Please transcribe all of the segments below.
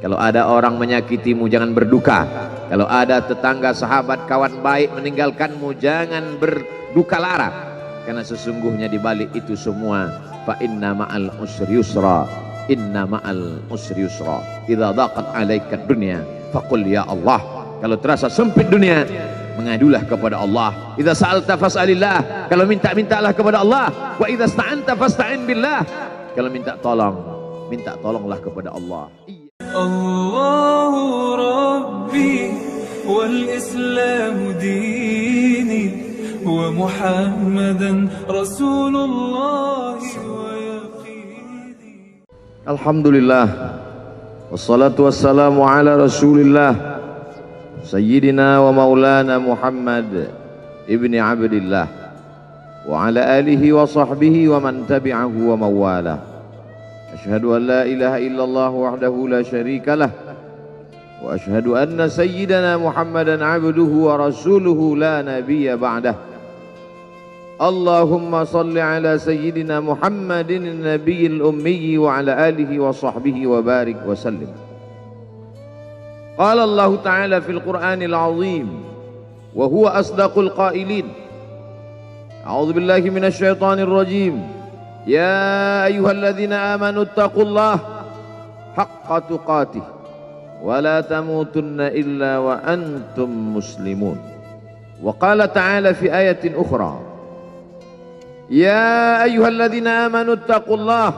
Kalau ada orang menyakitimu, jangan berduka. Kalau ada tetangga, sahabat, kawan baik meninggalkanmu, jangan berduka lara. Karena sesungguhnya di balik itu semua, fa inna ma'al usri yusra, inna ma'al usri yusra. Idza dhaqat 'alaika dunya faqul ya Allah. Kalau terasa sempit dunia, mengadulah kepada Allah. Idza sa'alta fas'alillah. Kalau minta-mintalah kepada Allah. Wa idza sta'anta fasta'in billah. Kalau minta tolonglah kepada Allah. الله ربي والإسلام ديني ومحمدا رسول الله ويقيني. الحمد لله والصلاة والسلام على رسول الله سيدنا ومولانا محمد ابن عبد الله وعلى آله وصحبه ومن تبعه ومن والاه. أشهد أن لا إله إلا الله وحده لا شريك له وأشهد أن سيدنا محمدا عبده ورسوله لا نبي بعده. اللهم صل على سيدنا محمد النبي الأمي وعلى آله وصحبه وبارك وسلم. قال الله تعالى في القرآن العظيم وهو أصدق القائلين: أعوذ بالله من الشيطان الرجيم. يا أيها الذين آمنوا اتقوا الله حق تقاته ولا تموتن إلا وأنتم مسلمون. وقال تعالى في آية أخرى: يا أيها الذين آمنوا اتقوا الله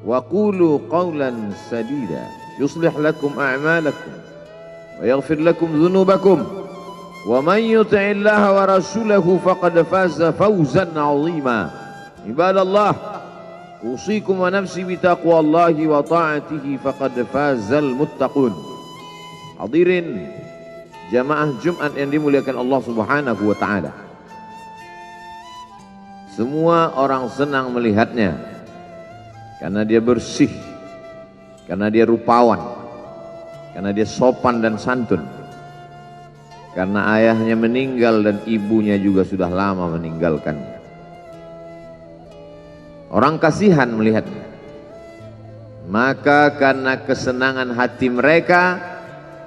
وقولوا قولا سديدا يصلح لكم أعمالكم ويغفر لكم ذنوبكم ومن يطع الله ورسوله فقد فاز فوزا عظيما. Ibadallah, usikum wa nafsi bitaqwallahi wa ta'atihi faqad fazal muttaqun. Hadirin jamaah Jumat yang dimuliakan Allah Subhanahu wa taala. Semua orang senang melihatnya karena dia bersih, karena dia rupawan, karena dia sopan dan santun. Karena ayahnya meninggal dan ibunya juga sudah lama meninggalkannya. Orang kasihan melihatnya. Maka karena kesenangan hati mereka,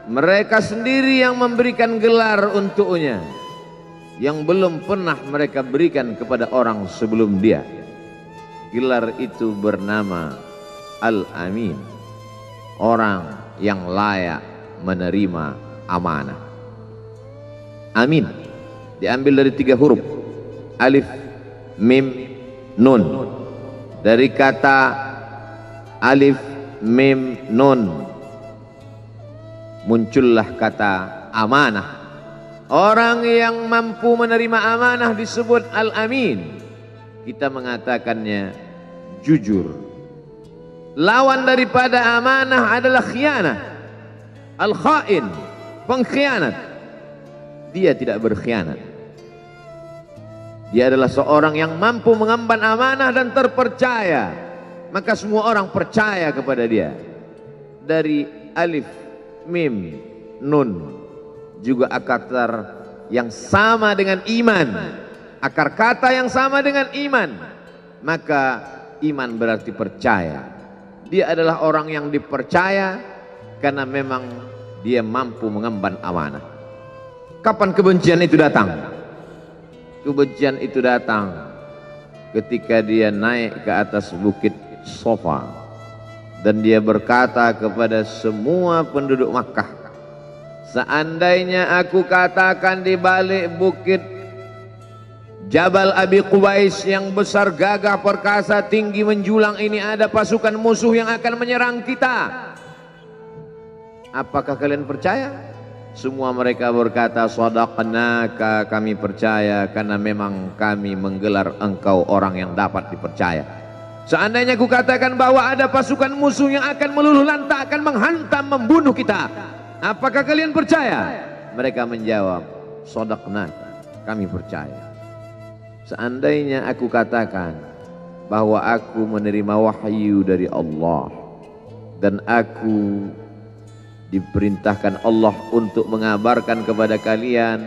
mereka sendiri yang memberikan gelar untuknya yang belum pernah mereka berikan kepada orang sebelum dia. Gelar itu bernama Al-Amin, orang yang layak menerima amanah. Amin diambil dari 3 huruf, alif, mim, nun. Dari kata alif, mim, nun muncullah kata amanah. Orang yang mampu menerima amanah disebut Al-Amin. Kita mengatakannya jujur. Lawan daripada amanah adalah khianah. Al-khain, pengkhianat. Dia tidak berkhianat. Dia adalah seorang yang mampu mengemban amanah dan terpercaya. Maka semua orang percaya kepada dia. Dari alif, mim, nun juga akar yang sama dengan iman. Akar kata yang sama dengan iman. Maka iman berarti percaya. Dia adalah orang yang dipercaya karena memang dia mampu mengemban amanah. Kapan kebencian itu datang? Kebencian itu datang ketika dia naik ke atas bukit Sofa dan dia berkata kepada semua penduduk Makkah, seandainya aku katakan di balik bukit Jabal Abi Qubais yang besar, gagah, perkasa, tinggi, menjulang ini ada pasukan musuh yang akan menyerang kita, apakah kalian percaya? Semua mereka berkata, shadaqnaka, kami percaya karena memang kami menggelar engkau orang yang dapat dipercaya. Seandainya aku katakan bahwa ada pasukan musuh yang akan meluluh lantakkan, menghantam, membunuh kita, apakah kalian percaya? Mereka menjawab, shadaqnaka, kami percaya. Seandainya aku katakan bahwa aku menerima wahyu dari Allah dan aku diperintahkan Allah untuk mengabarkan kepada kalian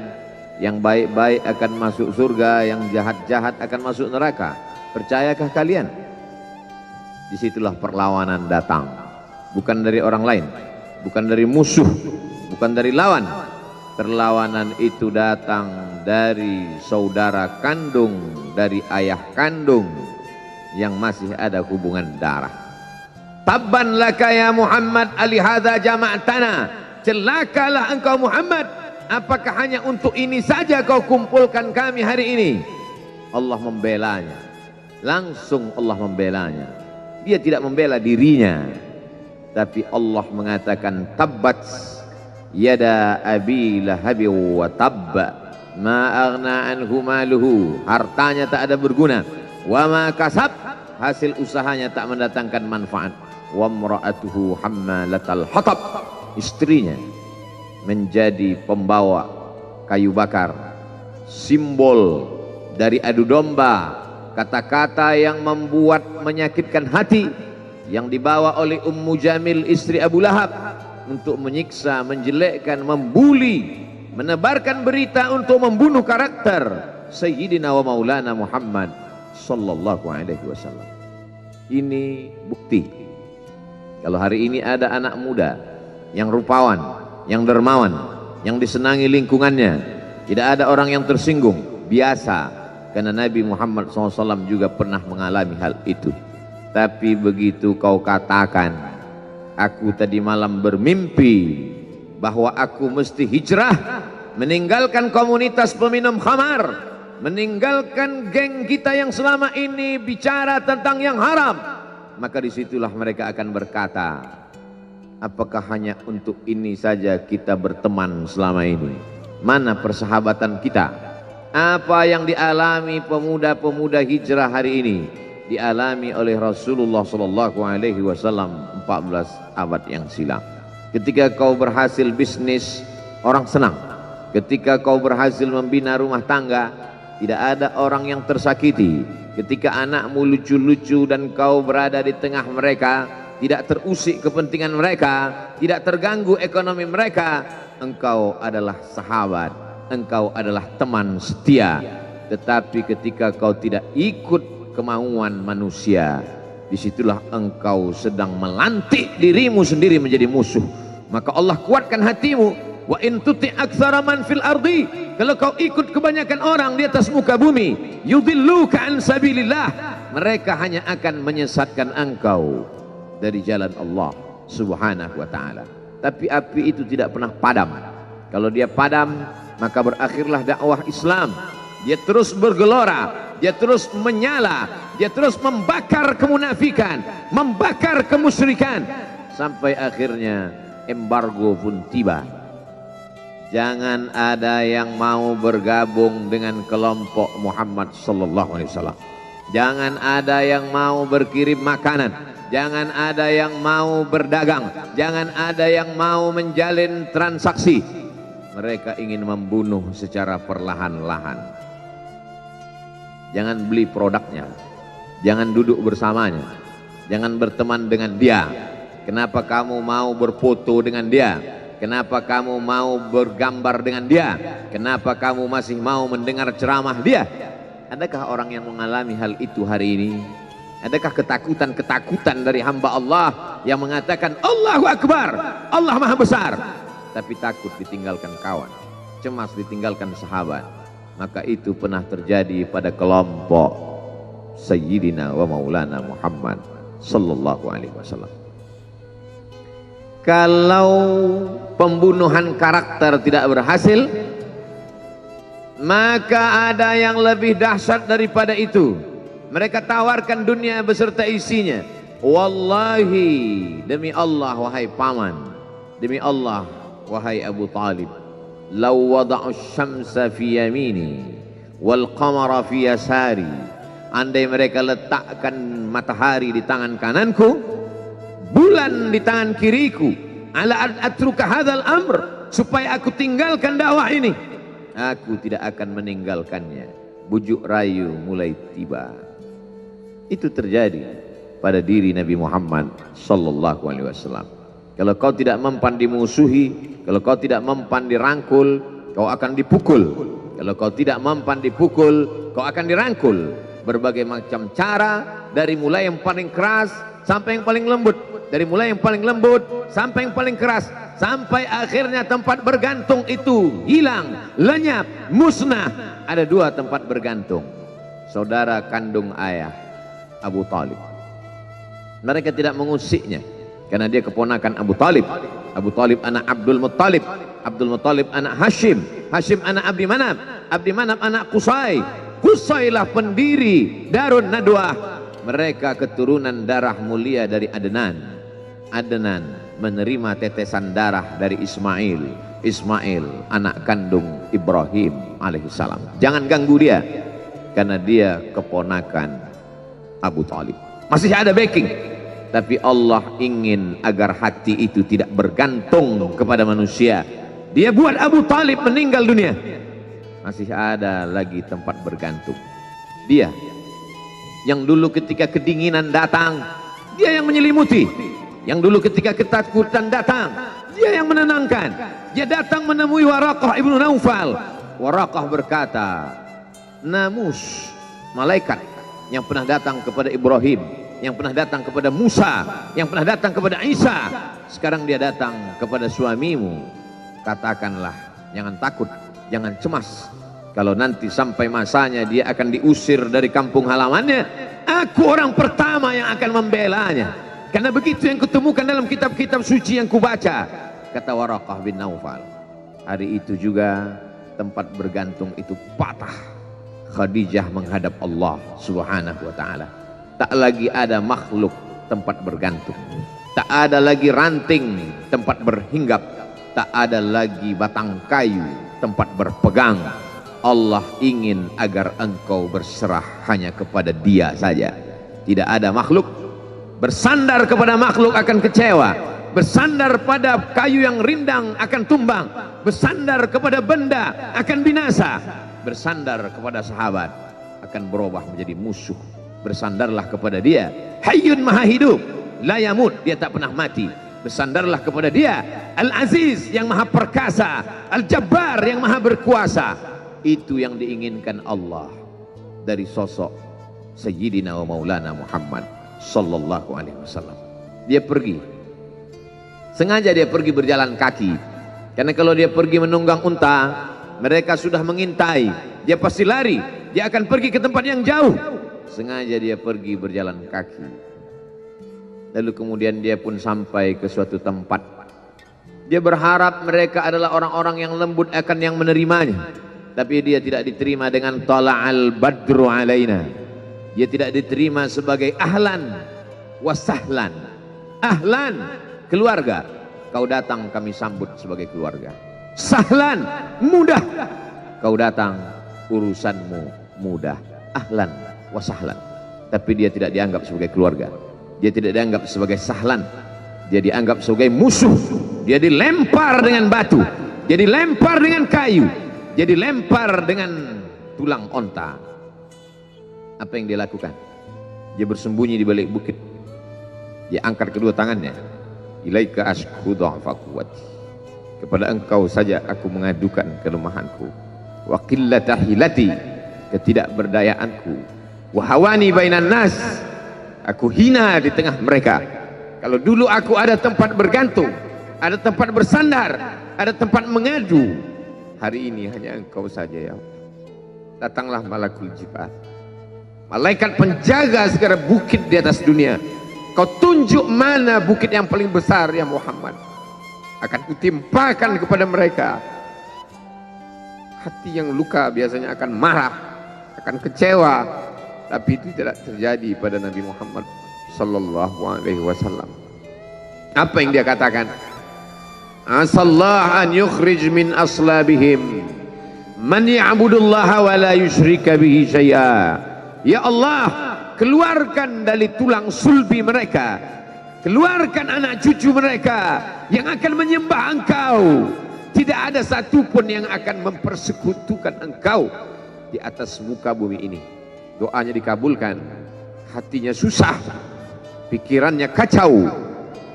yang baik-baik akan masuk surga, yang jahat-jahat akan masuk neraka, percayakah kalian? Disitulah perlawanan datang. bukan dari orang lain, bukan dari musuh, bukan dari lawan. Perlawanan itu datang dari saudara kandung, dari ayah kandung yang masih ada hubungan darah. Tabban laka ya Muhammad alihadza jama'tana. Celakalah engkau Muhammad, apakah hanya untuk ini saja kau kumpulkan kami hari ini? Allah membelanya. Langsung Allah membelanya. Dia tidak membela dirinya, tapi Allah mengatakan tabbat yada abi lahabi wa tabba ma aghna anhu maluhu. Hartanya tak ada berguna. Wa ma kasab, hasil usahanya tak mendatangkan manfaat. Wa imra'atuhu hammalatal hatab, istrinya menjadi pembawa kayu bakar, simbol dari adu domba, kata-kata yang membuat menyakitkan hati yang dibawa oleh Ummu Jamil istri Abu Lahab untuk menyiksa, menjelekkan, membuli, menebarkan berita untuk membunuh karakter Sayyidina wa Maulana Muhammad sallallahu alaihi wasallam. Ini bukti kalau hari ini ada anak muda yang rupawan, yang dermawan, yang disenangi lingkungannya, tidak ada orang yang tersinggung, biasa, karena Nabi Muhammad SAW juga pernah mengalami hal itu. Tapi begitu kau katakan, aku tadi malam bermimpi bahwa aku mesti hijrah, meninggalkan komunitas peminum khamar, meninggalkan geng kita yang selama ini bicara tentang yang haram, maka disitulah mereka akan berkata, apakah hanya untuk ini saja kita berteman selama ini? Mana persahabatan kita? Apa yang dialami pemuda-pemuda hijrah hari ini dialami oleh Rasulullah sallallahu alaihi wasallam 14 abad yang silam. Ketika kau berhasil bisnis, orang senang. Ketika kau berhasil membina rumah tangga, tidak ada orang yang tersakiti. Ketika anakmu lucu-lucu dan kau berada di tengah mereka, tidak terusik kepentingan mereka, tidak terganggu ekonomi mereka, engkau adalah sahabat, engkau adalah teman setia. Tetapi ketika kau tidak ikut kemauan manusia, disitulah engkau sedang melantik dirimu sendiri menjadi musuh. Maka Allah kuatkan hatimu. Wa in tuti' aktsara man fil ardi, kalau kau ikut kebanyakan orang di atas muka bumi, yudilluka an sabilillah, mereka hanya akan menyesatkan engkau dari jalan Allah subhanahu wa ta'ala. Tapi api itu tidak pernah padam. Kalau dia padam, maka berakhirlah dakwah Islam. Dia terus bergelora, dia terus menyala, dia terus membakar kemunafikan, membakar kemusyrikan, sampai akhirnya embargo pun tiba. Jangan ada yang mau bergabung dengan kelompok Muhammad sallallahu alaihi wasallam. Jangan ada yang mau berkirim makanan, jangan ada yang mau berdagang, jangan ada yang mau menjalin transaksi. Mereka ingin membunuh secara perlahan-lahan. Jangan beli produknya, jangan duduk bersamanya, jangan berteman dengan dia. Kenapa kamu mau berfoto dengan dia? Kenapa kamu mau bergambar dengan dia? Kenapa kamu masih mau mendengar ceramah dia? Adakah orang yang mengalami hal itu hari ini? Adakah ketakutan-ketakutan dari hamba Allah yang mengatakan Allahu Akbar, Allah Maha Besar, tapi takut ditinggalkan kawan, cemas ditinggalkan sahabat? Maka itu pernah terjadi pada kelompok Sayyidina wa Maulana Muhammad sallallahu alaihi wasallam. Kalau pembunuhan karakter tidak berhasil, maka ada yang lebih dahsyat daripada itu. Mereka tawarkan dunia beserta isinya. Wallahi, demi Allah wahai paman, demi Allah wahai Abu Talib, law wada'u syamsa fi yamini wal qamara fi yasari, andai mereka letakkan matahari di tangan kananku, bulan di tangan kiriku, ala an atruka hadzal amr, supaya aku tinggalkan dakwah ini, aku tidak akan meninggalkannya. Bujuk rayu mulai tiba. Itu terjadi pada diri Nabi Muhammad sallallahu alaihi wasallam. Kalau kau tidak mempan dimusuhi, kalau kau tidak mempan dirangkul, kau akan dipukul. Kalau kau tidak mempan dipukul, kau akan dirangkul. Berbagai macam cara, dari mulai yang paling keras sampai yang paling lembut. dari mulai yang paling lembut sampai yang paling keras, sampai akhirnya tempat bergantung itu hilang, lenyap, musnah. Ada dua tempat bergantung, saudara kandung ayah Abu Talib. Mereka tidak mengusiknya karena dia keponakan Abu Talib. Abu Talib anak Abdul Muttalib, Abdul Muttalib anak Hashim, Hashim anak Abdi Manaf, Abdi Manaf anak Qusay, Qusaylah pendiri Darun Nadwah. Mereka keturunan darah mulia dari Adnan. Adnan menerima tetesan darah dari Ismail. Ismail anak kandung Ibrahim alaihissalam. Jangan ganggu dia karena dia keponakan Abu Talib. Masih ada backing, tapi Allah ingin agar hati itu tidak bergantung kepada manusia. Dia buat Abu Talib meninggal dunia, masih ada lagi tempat bergantung. Dia yang dulu ketika kedinginan datang, dia yang menyelimuti. Yang dulu ketika ketakutan datang, dia yang menenangkan. Dia datang menemui Waraqah ibnu Naufal. Waraqah berkata, Namus, malaikat yang pernah datang kepada Ibrahim, yang pernah datang kepada Musa, yang pernah datang kepada Isa, sekarang dia datang kepada suamimu. Katakanlah, jangan takut, jangan cemas. Kalau nanti sampai masanya dia akan diusir dari kampung halamannya, aku orang pertama yang akan membelanya. Karena begitu yang kutemukan dalam kitab-kitab suci yang kubaca, kata Waraqah bin Naufal. Hari itu juga tempat bergantung itu patah. Khadijah menghadap Allah subhanahu wa ta'ala. Tak lagi ada makhluk tempat bergantung, tak ada lagi ranting tempat berhinggap, tak ada lagi batang kayu tempat berpegang. Allah ingin agar engkau berserah hanya kepada Dia saja. Tidak ada makhluk. Bersandar kepada makhluk akan kecewa, bersandar pada kayu yang rindang akan tumbang, bersandar kepada benda akan binasa, bersandar kepada sahabat akan berubah menjadi musuh. Bersandarlah kepada Dia, Hayyun Maha Hidup, la yamut, Dia tak pernah mati. Bersandarlah kepada Dia, Al-Aziz yang Maha Perkasa, Al-Jabbar yang Maha Berkuasa. Itu yang diinginkan Allah dari sosok Sayyidina wa Maulana Muhammad sallallahu alaihi wasallam. Dia pergi, sengaja dia pergi berjalan kaki, karena kalau dia pergi menunggang unta, mereka sudah mengintai, dia pasti lari, dia akan pergi ke tempat yang jauh. Sengaja dia pergi berjalan kaki. Lalu kemudian dia pun sampai ke suatu tempat. Dia berharap mereka adalah orang-orang yang lembut akan yang menerimanya, tapi dia tidak diterima dengan tala'al badru alaina. Dia tidak diterima sebagai ahlan wasahlan. Ahlan, keluarga, kau datang kami sambut sebagai keluarga. Sahlan, mudah, kau datang urusanmu mudah. Ahlan wasahlan. Tapi dia tidak dianggap sebagai keluarga, dia tidak dianggap sebagai sahlan, dia dianggap sebagai musuh. Dia dilempar dengan batu, dia dilempar dengan kayu, dia dilempar dengan tulang onta. Apa yang dia lakukan? Dia bersembunyi di balik bukit. Dia angkat kedua tangannya. Ilaika ashku dha'fa quwwati. Kepada engkau saja aku mengadukan kelemahanku. Wa qillata hilati, ketidakberdayaanku. Wa hawani bainan nas, aku hina di tengah mereka. Kalau dulu aku ada tempat bergantung, ada tempat bersandar, ada tempat mengadu, hari ini hanya engkau saja ya Allah. Datanglah malakul jibal, malaikat penjaga segala bukit di atas dunia. Kau tunjuk mana bukit yang paling besar ya Muhammad, akan kutimpakan kepada mereka. Hati yang luka biasanya akan marah, akan kecewa, tapi itu tidak terjadi pada Nabi Muhammad sallallahu alaihi wasallam. Apa yang dia katakan? Asallah an yukhrij min aslabihim man ya'budullaha wa la yusyrika bihi syai'a. Ya Allah, keluarkan dari tulang sulbi mereka, keluarkan anak cucu mereka yang akan menyembah Engkau. Tidak ada satupun yang akan mempersekutukan Engkau di atas muka bumi ini. Doanya dikabulkan, hatinya susah, pikirannya kacau,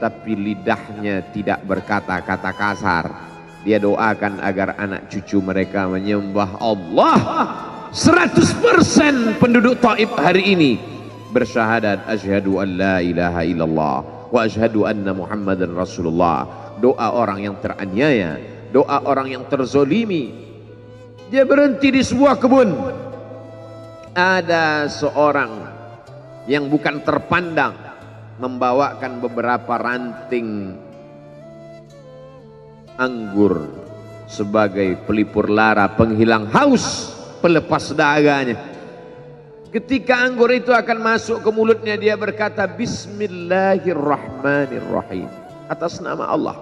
tapi lidahnya tidak berkata-kata kasar. Dia doakan agar anak cucu mereka menyembah Allah. 100% penduduk Taif hari ini bersyahadat asyhadu an la ilaha illallah wa asyhadu anna Muhammadan Rasulullah. Doa orang yang teraniaya, doa orang yang terzolimi. Dia berhenti di sebuah kebun. Ada seorang yang bukan terpandang membawakan beberapa ranting anggur sebagai pelipur lara, penghilang haus, pelepas dahaganya. Ketika anggur itu akan masuk ke mulutnya, dia berkata Bismillahirrahmanirrahim, atas nama Allah.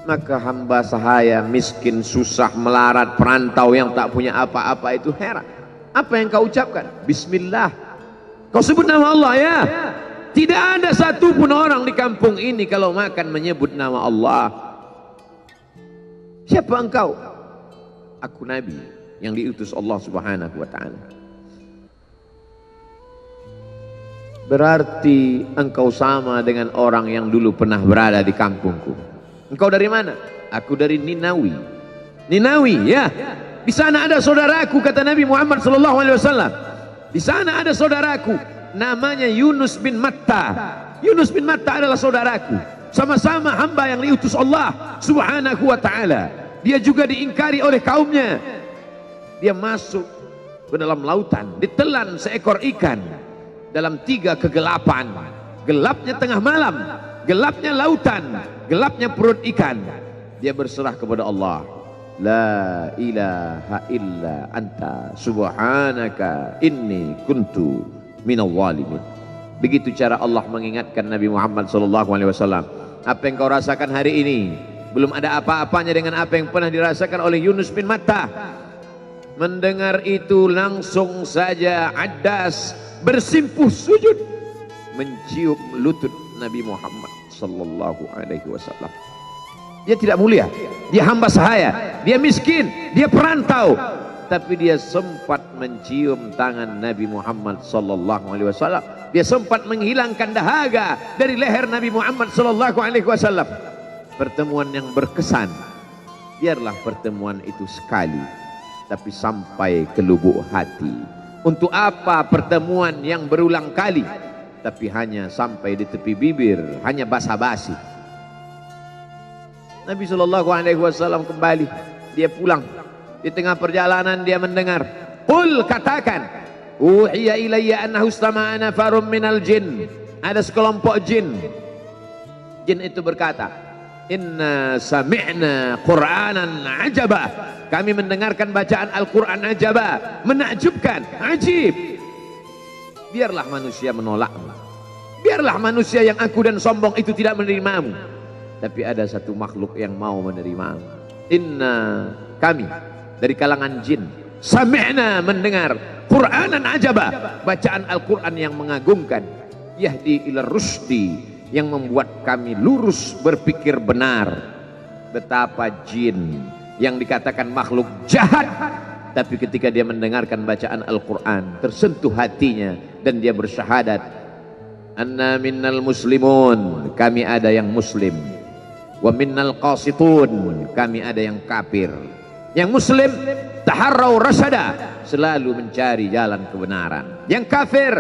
Maka hamba sahaya miskin, susah, melarat, perantau yang tak punya apa-apa itu heran. Apa yang kau ucapkan? Bismillah. Kau sebut nama Allah ya. Tidak ada satupun orang di kampung ini kalau makan menyebut nama Allah. Siapa engkau? Aku Nabi yang diutus Allah Subhanahu wa ta'ala. Berarti engkau sama dengan orang yang dulu pernah berada di kampungku. Engkau dari mana? Aku dari Ninawi. Ninawi ya. Di sana ada saudaraku, kata Nabi Muhammad SAW. Di sana ada saudaraku, namanya Yunus bin Matta. Yunus bin Matta adalah saudaraku. Sama-sama hamba yang diutus Allah Subhanahu wa ta'ala. Dia juga diingkari oleh kaumnya. Dia masuk ke dalam lautan, ditelan seekor ikan dalam 3 kegelapan. Gelapnya tengah malam, gelapnya lautan, gelapnya perut ikan. Dia berserah kepada Allah. La ilaha illa anta subhanaka inni kuntu minal zalimin. Begitu cara Allah mengingatkan Nabi Muhammad SAW. Apa yang kau rasakan hari ini belum ada apa-apanya dengan apa yang pernah dirasakan oleh Yunus bin Matta. Mendengar itu langsung saja Addas bersimpuh sujud mencium lutut Nabi Muhammad SAW. Dia tidak mulia, dia hamba sahaya, dia miskin, dia perantau, tapi dia sempat mencium tangan Nabi Muhammad SAW. Dia sempat menghilangkan dahaga dari leher Nabi Muhammad SAW. Pertemuan yang berkesan. Biarlah pertemuan itu sekali, tapi sampai ke lubuk hati. Untuk apa pertemuan yang berulang kali, tapi hanya sampai di tepi bibir, hanya basa-basi. Nabi SAW kembali, dia pulang. Di tengah perjalanan dia mendengar, qul, katakan, uhiya ilayya annahu istama'a nafarum minal jin. Ada sekelompok jin. Jin itu berkata, inna sami'na qur'anan ajaba. Kami mendengarkan bacaan Al-Quran ajaba, menakjubkan, ajib. Biarlah manusia menolakmu, biarlah manusia yang aku dan sombong itu tidak menerimamu, tapi ada satu makhluk yang mau menerimamu. Inna, kami dari kalangan jin, sami'na, mendengar, Qur'anan ajaba, bacaan Al-Quran yang mengagumkan, yahdi ila rusdi, yang membuat kami lurus berpikir benar. Betapa jin yang dikatakan makhluk jahat, tapi ketika dia mendengarkan bacaan Al-Quran tersentuh hatinya dan dia bersyahadat, anna minnal muslimun, kami ada yang muslim, wa minnal qasitun, kami ada yang kafir. Yang muslim taharrau rasyada, selalu mencari jalan kebenaran. Yang kafir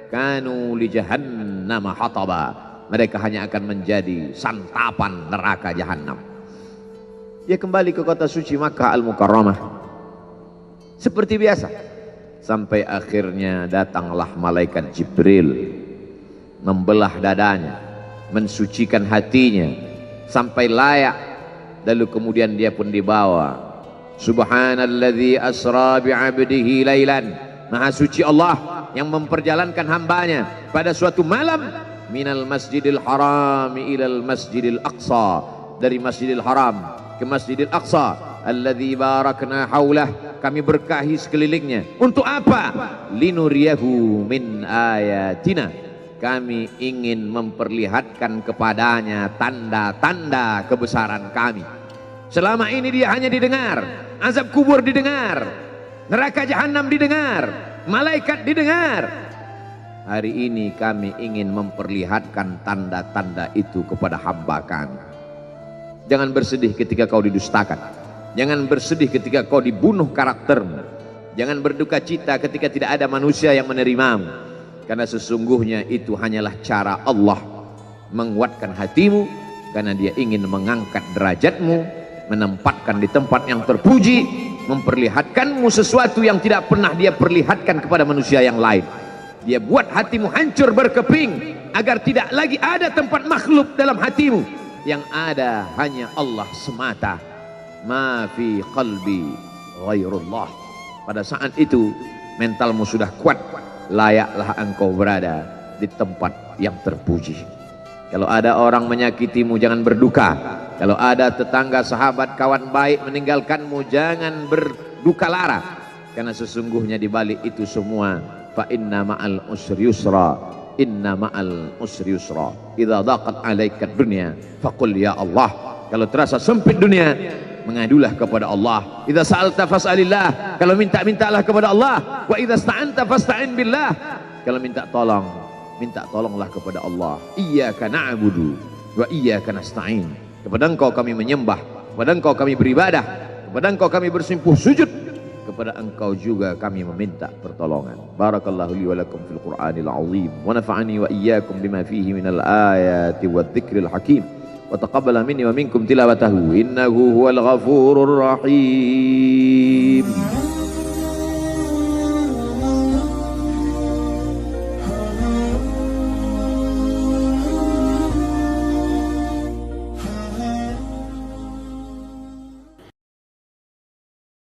kanu li jahannam hataba, mereka hanya akan menjadi santapan neraka jahanam. Dia kembali ke kota suci Makkah Al-Mukarramah seperti biasa, sampai akhirnya datanglah malaikat Jibril membelah dadanya, mensucikan hatinya sampai layak, lalu kemudian dia pun dibawa. Subhanalladzi asra bi'abdihi lailan, maha suci Allah yang memperjalankan hambanya pada suatu malam, minal masjidil haram ilal masjidil aqsa, dari masjidil haram ke masjidil aqsa, alladzi barakna haulah, kami berkahi sekelilingnya. Untuk apa? Linuriyahu min ayatina, kami ingin memperlihatkan kepadanya tanda-tanda kebesaran kami. Selama ini dia hanya didengar, azab kubur didengar, neraka jahanam didengar, malaikat didengar. Hari ini kami ingin memperlihatkan tanda-tanda itu kepada hamba kami. Jangan bersedih ketika kau didustakan, jangan bersedih ketika kau dibunuh karaktermu, jangan berduka cita ketika tidak ada manusia yang menerimamu. karena sesungguhnya itu hanyalah cara Allah menguatkan hatimu, karena dia ingin mengangkat derajatmu, menempatkan di tempat yang terpuji, memperlihatkanmu sesuatu yang tidak pernah dia perlihatkan kepada manusia yang lain. Dia buat hatimu hancur berkeping agar tidak lagi ada tempat makhluk dalam hatimu, yang ada hanya Allah semata. Ma fi qalbi ghairullah. Pada saat itu mentalmu sudah kuat, layaklah engkau berada di tempat yang terpuji. Kalau ada orang menyakitimu, jangan berduka. Kalau ada tetangga, sahabat, kawan baik meninggalkanmu, jangan berduka lara, karena sesungguhnya di balik itu semua, fa inna ma'al usri yusra, inna ma'al usri yusra. Idza daqat 'alaika dunya faqul ya Allah. Kalau terasa sempit dunia, mengadulah kepada Allah. Idza sa'alta fas'alillah, kalau minta-mintalah kepada Allah. Wa idza sta'anta fasta'in billah, kalau minta tolong, minta tolonglah kepada Allah. Iyyaka na'budu wa iyyaka nasta'in. Kepada Engkau kami menyembah, kepada Engkau kami beribadah, kepada Engkau kami bersimpuh sujud, kepada Engkau juga kami meminta pertolongan. Barakallahu li wa lakum fil Qur'anil azim wa nafa'ani wa iyyakum bima fihi minal ayati wadh-dhikril hakim wa taqabbala minni wa minkum tilawatahu innahu huwal ghafurur rahim.